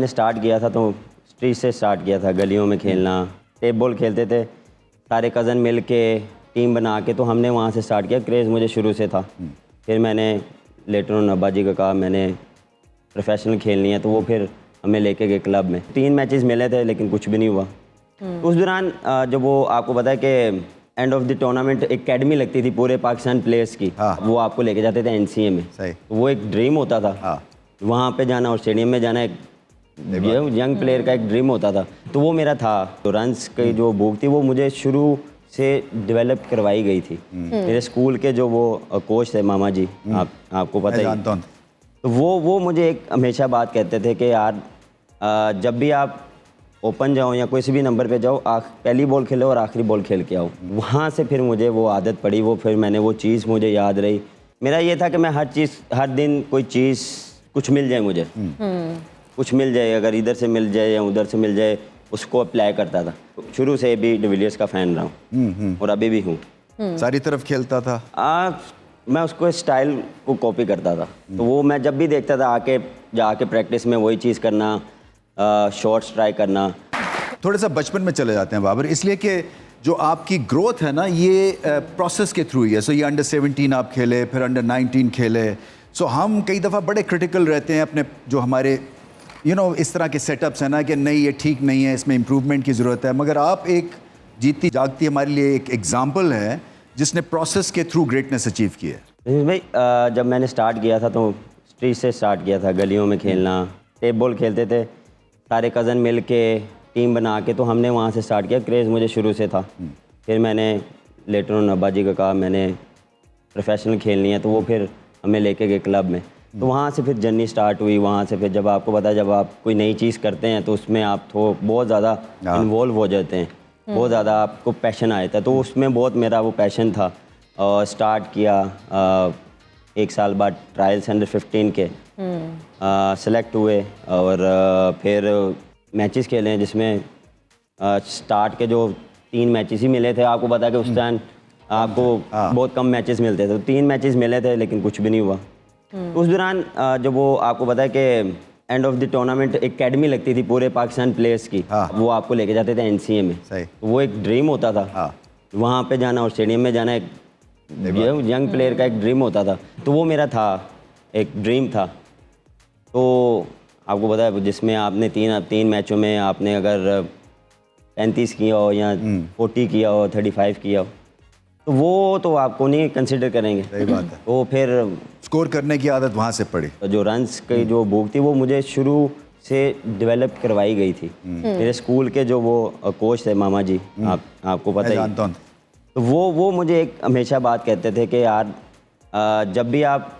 मैंने स्टार्ट किया था तो स्ट्रीट से स्टार्ट किया था, गलियों में खेलना, टेप बॉल खेलते थे सारे कज़न मिल के टीम बना के, तो हमने वहाँ से स्टार्ट किया। क्रेज़ मुझे शुरू से था। फिर मैंने लेटर ऑन अब्बा जी का कहा मैंने प्रोफेशनल खेलनी है, तो वो फिर हमें लेके गए क्लब में। 3 मैचेस मिले थे लेकिन कुछ भी नहीं हुआ। तो उस दौरान जब वो आपको पता है कि end of the tournament academy लगती थी पूरे पाकिस्तान प्लेयर्स की, वो आपको लेके जाते थे एनसीए में। तो वो एक ड्रीम होता था वहाँ पे जाना और स्टेडियम में जाना, एक यंग प्लेयर का एक ड्रीम होता था। तो वो मेरा था। तो रन्स की जो भूख थी वो मुझे शुरू से डेवलप करवाई गई थी। मेरे स्कूल के जो वो कोच थे मामा जी, आपको पता ही, तो वो मुझे एक हमेशा बात कहते थे कि यार जब भी आप ओपन जाओ या कोई भी नंबर पे जाओ, पहली बॉल खेलो और आखिरी बॉल खेल के आओ। वहाँ से फिर मुझे वो आदत पड़ी, वो फिर मैंने वो चीज़ मुझे याद रही। मेरा ये था कि मैं हर दिन कोई चीज़ कुछ मिल जाए मुझे, कुछ मिल जाए, अगर इधर से मिल जाए या उधर से मिल जाए, उसको अप्लाई करता था। शुरू से भी डिविलियर्स का फ़ैन रहा हूँ और अभी भी हूँ। सारी तरफ खेलता था। मैं उसको स्टाइल को कॉपी करता था। तो वो मैं जब भी देखता था जाके प्रैक्टिस में वही चीज़ करना, शॉट्स ट्राई करना। थोड़ा सा बचपन में चले जाते हैं बाबर, इसलिए कि जो आपकी ग्रोथ है ना ये प्रोसेस के थ्रू ही है। सो ये अंडर 17 आप खेले, फिर अंडर 19 खेले। सो हम कई दफ़ा बड़े क्रिटिकल रहते हैं अपने जो हमारे इस तरह के सेटअप्स हैं ना कि नहीं ये ठीक नहीं है, इसमें इम्प्रूवमेंट की ज़रूरत है। मगर आप एक जीतती जागती हमारे लिए एक एग्जाम्पल है जिसने प्रोसेस के थ्रू ग्रेटनेस अचीव की है। भाई जब मैंने स्टार्ट किया था तो स्ट्रीट से स्टार्ट किया था, गलियों में खेलना, टेप बॉल खेलते थे सारे कज़न मिल के टीम बना के, तो हमने वहाँ से स्टार्ट किया। क्रेज़ मुझे शुरू से था। फिर मैंने लेटर ऑन अब्बा जी का कहा मैंने प्रोफेशनल खेलनी है, तो वो फिर हमें लेके गए क्लब में। तो वहाँ से फिर जर्नी स्टार्ट हुई। वहाँ से फिर जब आपको पता है जब आप कोई नई चीज़ करते हैं तो उसमें आप बहुत ज़्यादा इन्वॉल्व हो जाते हैं, बहुत ज़्यादा आपको पैशन आया था। तो उसमें बहुत मेरा वो पैशन था और स्टार्ट किया। 1 साल बाद ट्रायल्स अंडर 15 के सेलेक्ट हुए और फिर मैचेस खेले हैं जिसमें स्टार्ट के जो 3 मैचेस ही मिले थे। आपको पता है कि उस टाइम आपको बहुत कम मैचेस मिलते थे, तो 3 मैचेस मिले थे लेकिन कुछ भी नहीं हुआ। उस दौरान जब वो आपको पता है कि end of the tournament academy लगती थी पूरे पाकिस्तान प्लेयर्स की, वो आपको लेके जाते थे एनसीए में। तो वो एक ड्रीम होता था वहाँ पे जाना और स्टेडियम में जाना, एक यंग प्लेयर का एक ड्रीम होता था। तो वो मेरा था, एक ड्रीम था। तो आपको पता है जिसमें आपने 3 मैचों में आपने अगर 35 किया हो या 40 किया हो, 35 किया हो, तो वो तो आपको नहीं कंसिडर करेंगे। सही बात है। तो फिर स्कोर करने की आदत वहाँ से पड़ी। तो जो रन्स की जो भूख थी वो मुझे शुरू से डेवलप करवाई गई थी। मेरे स्कूल के जो वो कोच थे मामा जी, आपको पता ही, तो वो मुझे एक हमेशा बात कहते थे कि यार जब भी आप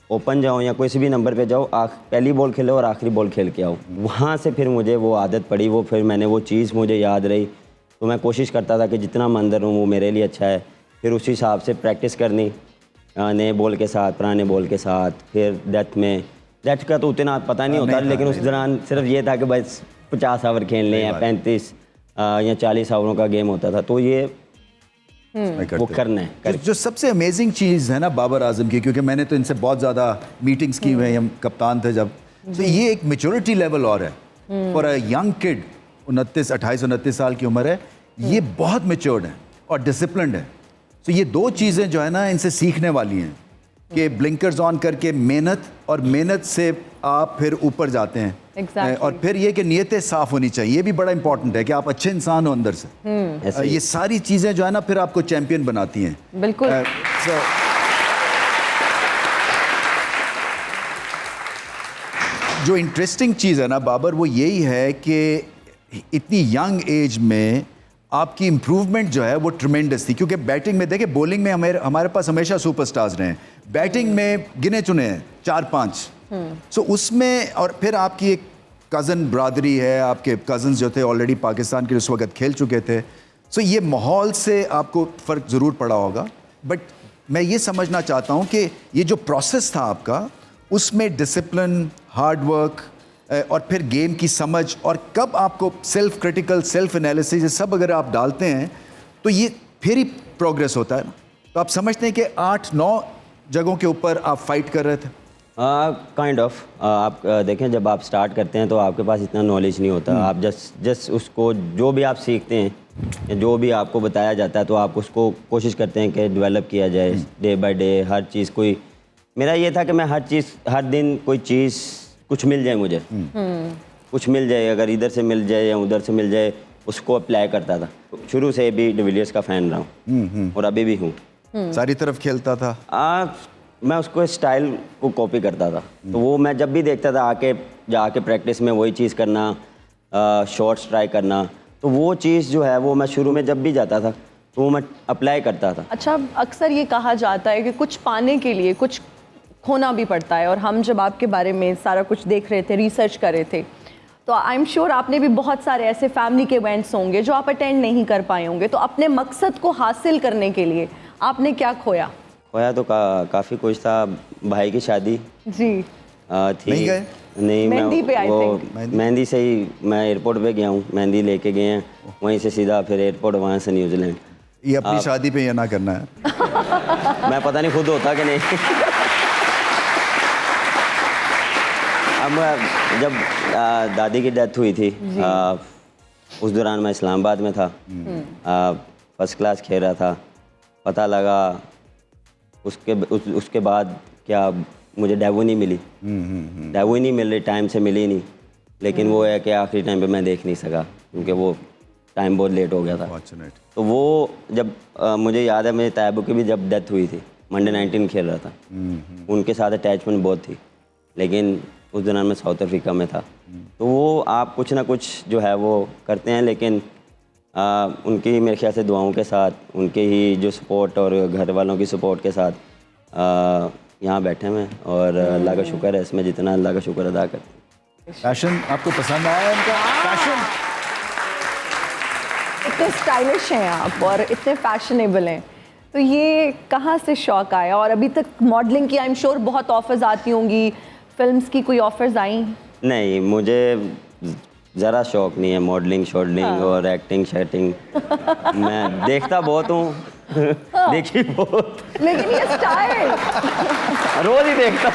ओपन जाओ या कोई भी नंबर पे जाओ, पहली बॉल खेलो और आखिरी बॉल खेल के आओ। वहाँ से फिर मुझे वो आदत पड़ी, वो फिर मैंने वो चीज़ मुझे याद रही। तो मैं कोशिश करता था कि जितना मैं अंदर हूँ वो मेरे लिए अच्छा है। फिर उसी हिसाब से प्रैक्टिस करनी, नए बॉल के साथ, पुराने बॉल के साथ। फिर डेथ का तो उतना पता नहीं होता, लेकिन उस दौरान सिर्फ ये था कि बस 50 ओवर खेलने या 35 या 40 ओवरों का गेम होता था। तो ये वो करना है। जो सबसे अमेजिंग चीज़ है ना बाबर आजम की, क्योंकि मैंने तो इनसे बहुत ज़्यादा मीटिंग्स की हुई हैं, हम कप्तान थे जब, तो ये एक मेच्योरिटी लेवल और है फॉर अ यंग किड। 28-29 साल की उम्र है, ये बहुत मेच्योर्ड है और डिसिप्लिन्ड है। तो ये 2 चीज़ें जो है ना इनसे सीखने वाली हैं कि ब्लिंकर्स ऑन करके मेहनत, और मेहनत से आप फिर ऊपर जाते हैं। और फिर ये कि नीयतें साफ़ होनी चाहिए, ये भी बड़ा इंपॉर्टेंट है कि आप अच्छे इंसान हो अंदर से। ये सारी चीज़ें जो है ना फिर आपको चैंपियन बनाती हैं। बिल्कुल। जो इंटरेस्टिंग चीज़ है ना बाबर, वो यही है कि इतनी यंग एज में आपकी इम्प्रूवमेंट जो है वो ट्रिमेंडस थी। क्योंकि बैटिंग में देखिए, बॉलिंग में हमारे पास हमेशा सुपरस्टार्स रहे हैं, बैटिंग में गिने चुने हैं 4-5। सो उसमें, और फिर आपकी एक कज़न ब्रादरी है, आपके कज़न्स जो थे ऑलरेडी पाकिस्तान के उस वक्त खेल चुके थे। सो ये माहौल से आपको फ़र्क ज़रूर पड़ा होगा। बट मैं ये समझना चाहता हूँ कि ये जो प्रोसेस था आपका, उसमें डिसिप्लिन, हार्ड वर्क और फिर गेम की समझ, और कब आपको सेल्फ क्रिटिकल, सेल्फ एनालिसिस, ये सब अगर आप डालते हैं तो ये फिर ही प्रोग्रेस होता है ना। तो आप समझते हैं कि 8-9 जगहों के ऊपर आप फाइट कर रहे थे। काइंड ऑफ आप देखें, जब आप स्टार्ट करते हैं तो आपके पास इतना नॉलेज नहीं होता। आप जस्ट उसको जो भी आप सीखते हैं या जो भी आपको बताया जाता है तो आप उसको कोशिश करते हैं कि डेवलप किया जाए डे बाय डे। हर चीज़ कोई, मेरा ये था कि मैं हर दिन कोई चीज़ कुछ मिल जाए मुझे, कुछ मिल जाए, अगर इधर से मिल जाए या उधर से मिल जाए, उसको अप्लाई करता था। शुरू से भी डिविलियर्स का फ़ैन रहा हूँ और अभी भी हूँ। सारी तरफ खेलता था। मैं उसको स्टाइल को कॉपी करता था, तो वो मैं जब भी देखता था जाके प्रैक्टिस में वही चीज़ करना, शॉट्स ट्राई करना, तो वो चीज़ जो है वो मैं शुरू में जब भी जाता था तो वो मैं अप्लाई करता था। अच्छा, अक्सर ये कहा जाता है कि कुछ पाने के लिए कुछ खोना भी पड़ता है, और हम जब आपके बारे में सारा कुछ देख रहे थे, रिसर्च कर रहे थे, तो आई एम श्योर आपने भी बहुत सारे ऐसे फैमिली के इवेंट्स होंगे जो आप अटेंड नहीं कर पाए होंगे। तो अपने मकसद को हासिल करने के लिए आपने क्या खोया? खोया तो काफ़ी कुछ था। भाई की शादी जी थी। नहीं गए? नहीं, मेहंदी पे, I वो think। मेहंदी से ही मैं एयरपोर्ट पे गया हूँ, मेहंदी लेके गए हैं, वहीं से सीधा फिर एयरपोर्ट, वहाँ से न्यूजीलैंड। ये अपनी शादी पे ये ना करना है। मैं पता नहीं खुद होता कि नहीं। अब जब दादी की डेथ हुई थी, उस दौरान मैं इस्लामाबाद में था, फर्स्ट क्लास खेल रहा था। पता लगा उसके बाद क्या मुझे डेवो नहीं मिली, डेवो ही नहीं मिल रही, टाइम से मिली नहीं। लेकिन वो है कि आखिरी टाइम पे मैं देख नहीं सका क्योंकि वो टाइम बहुत लेट हो गया था। Fortunate। तो वो जब मुझे याद है, मेरे तैयबू की भी जब डेथ हुई थी, मंडे 19 खेल रहा था, उनके साथ अटैचमेंट बहुत थी, लेकिन उस दौरान मैं साउथ अफ्रीका में था। तो वो आप कुछ ना कुछ जो है वो करते हैं, लेकिन उनकी मेरे ख्याल से दुआओं के साथ, उनके ही जो सपोर्ट और घर वालों की सपोर्ट के साथ यहाँ बैठे हैं और अल्लाह का शुक्र है, इसमें जितना अल्लाह का शुक्र अदा करते हैं। फैशन आपको पसंद आया इनका? फैशन इतने स्टाइलिश हैं आप और इतने फैशनेबल हैं, तो ये कहाँ से शौक आया? और अभी तक मॉडलिंग की आई एम श्योर बहुत ऑफर्स आती होंगी, फिल्म्स की कोई ऑफर्स आई? नहीं, मुझे ज़रा शौक नहीं है मॉडलिंग शॉडलिंग और एक्टिंग शैटिंग। मैं देखता बहुत हूँ, देखी बहुत, लेकिन ये स्टाइल रोज़ ही देखता।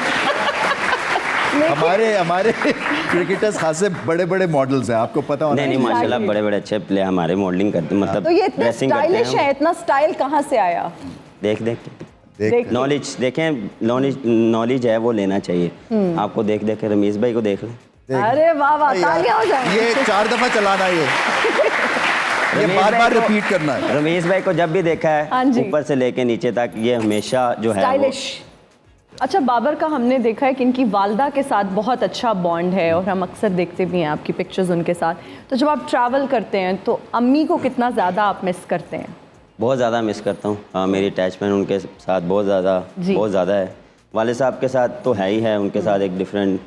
हमारे क्रिकेटर्स खासे बड़े बड़े मॉडल्स हैं, आपको पता होना नहीं, माशाल्लाह बड़े बड़े अच्छे प्लेयर हमारे मॉडलिंग करते हैं, मतलब तो ये इतने ड्रेसिंग करते स्टाइलिश है, हैं। इतना स्टाइल कहाँ से आया? देख देख नॉलेज देखें, नॉलेज है वो लेना चाहिए आपको। देख के रमीज़ भाई को देख लें। अरे वाह वाह, तालियां हो जाए। ये 4 दफा चलाना ये बार रिपीट करना है। रमेश भाई को जब भी देखा हाँ है, जी। ऊपर से लेके नीचे तक, ये हमेशा जो है वो स्टाइलिश। अच्छा, बाबर का हमने देखा है कि इनकी वालदा के साथ बहुत अच्छा बॉन्ड है और हम अक्सर देखते भी हैं आपकी पिक्चर्स उनके साथ। तो जब आप ट्रैवल करते हैं तो अम्मी को कितना ज़्यादा आप मिस करते हैं? बहुत ज़्यादा मिस करता हूँ। हाँ, मेरी अटैचमेंट उनके साथ बहुत ज़्यादा है। वाले साहब के साथ तो है ही है, उनके साथ एक डिफरेंट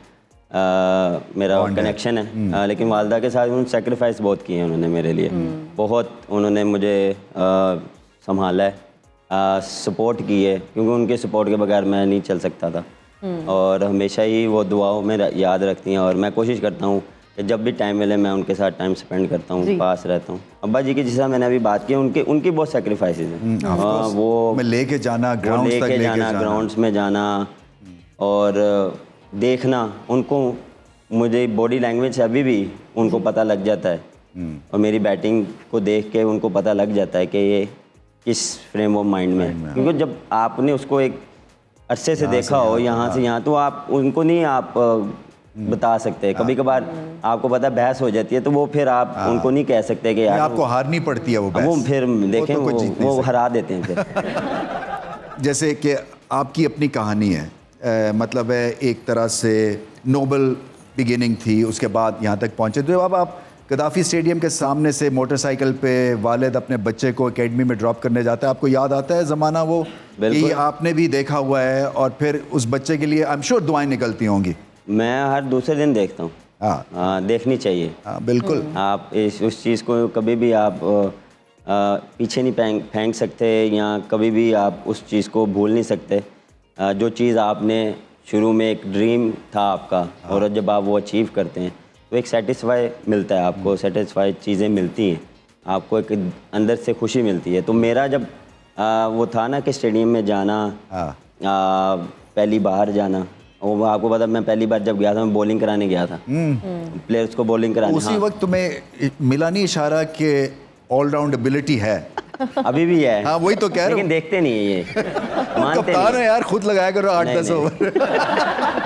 मेरा कनेक्शन है, लेकिन वालदा के साथ उन्होंने सेक्रीफाइस बहुत किए हैं उन्होंने मेरे लिए। बहुत उन्होंने मुझे संभाला है, सपोर्ट की है, क्योंकि उनके सपोर्ट के बगैर मैं नहीं चल सकता था। और हमेशा ही वो दुआओं में याद रखती हैं, और मैं कोशिश करता हूँ कि जब भी टाइम मिले मैं उनके साथ टाइम स्पेंड करता हूँ, पास रहता हूँ। अब्बा जी की जिस तरह मैंने अभी बात की, उनकी बहुत सेक्रीफाइसेस हैं। वो लेके जाना ग्राउंड्स में जाना और देखना उनको, मुझे बॉडी लैंग्वेज से अभी भी उनको पता लग जाता है, और मेरी बैटिंग को देख के उनको पता लग जाता है कि ये किस फ्रेम ऑफ माइंड में है। क्योंकि जब आपने उसको एक अरसे से देखा हो, यहाँ से यहाँ, तो आप उनको नहीं आप बता सकते। कभी कभार आपको पता बहस हो जाती है, तो वो फिर आप उनको नहीं कह सकते कि यार आपको हारनी पड़ती है वो फिर देखें वो हरा देते हैं फिर। जैसे कि आपकी अपनी कहानी है, मतलब है एक तरह से नोबल बिगिनिंग थी, उसके बाद यहाँ तक पहुँचे। तो अब आप गद्दाफी स्टेडियम के सामने से मोटरसाइकिल पे वालिद अपने बच्चे को एकेडमी में ड्रॉप करने जाता है, आपको याद आता है ज़माना वो? कि आपने भी देखा हुआ है, और फिर उस बच्चे के लिए आई एम श्योर दुआएं निकलती होंगी। मैं हर दूसरे दिन देखता हूँ। हाँ, देखनी चाहिए। बिल्कुल। आप उस चीज़ को कभी भी आप पीछे नहीं फेंक सकते, या कभी भी आप उस चीज़ को भूल नहीं सकते। जो चीज़ आपने शुरू में एक ड्रीम था आपका, और जब आप वो अचीव करते हैं तो एक सेटिस्फाई मिलता है आपको, सेटिस्फाई चीज़ें मिलती हैं आपको, एक अंदर से खुशी मिलती है। तो मेरा जब वो था ना कि स्टेडियम में जाना, पहली बार जाना, वो आपको पता, मैं पहली बार जब गया था मैं बॉलिंग कराने गया था, प्लेयर्स को बॉलिंग कराने। उसी हाँ, वक्त तुम्हें मिला नहीं इशारा कि ऑलराउंड एबिलिटी है? अभी भी है। हाँ वही तो कह रहा लेकिन हूँ। देखते नहीं है ये, मानते कप्तान नहीं। है यार, खुद लगाया करो 8-10 नहीं, ओवर।